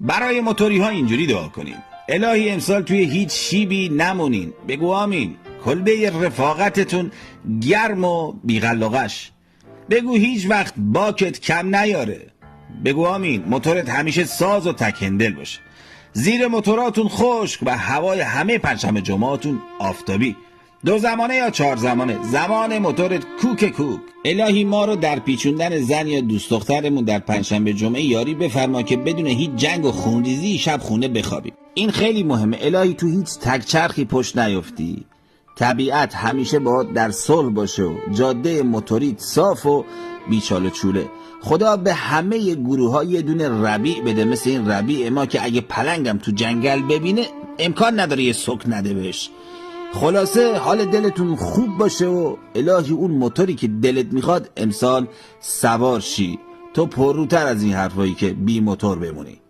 برای موتوری ها اینجوری دعا کنیم: الهی امسال توی هیچ شیبی نمونین. بگو آمین. کلبه رفاقتتون گرم و بیغلقش. بگو هیچ وقت باکت کم نیاره. بگو آمین. موتورت همیشه ساز و تکندل باشه. زیر موتوراتون خشک و هوای همه پنجشنبه جمعهاتون آفتابی. 2 زمانه یا 4 زمانه. زمان موتورت کوک کوک. الهی ما رو در پیچوندن زن یا دوست دخترمون در پنجشنبه جمعه یاری بفرما که بدون هیچ جنگ و خونریزی شب خونه بخوابیم. این خیلی مهمه. الهی تو هیچ تکچرخی پشت نیفتی. طبیعت همیشه باهات در صلح باشه و جاده موتوریت صاف و بیچال و چوله. خدا به همه گروه ها یه دونه ربیع بده، مثل این ربیع ما که اگه پلنگم تو جنگل ببینه امکان نداره یه سک نده بهش. خلاصه حال دلتون خوب باشه و الهی اون موتوری که دلت میخواد امسال سوار شی. تو پرروتر از این حرفایی که بی موتور بمونی.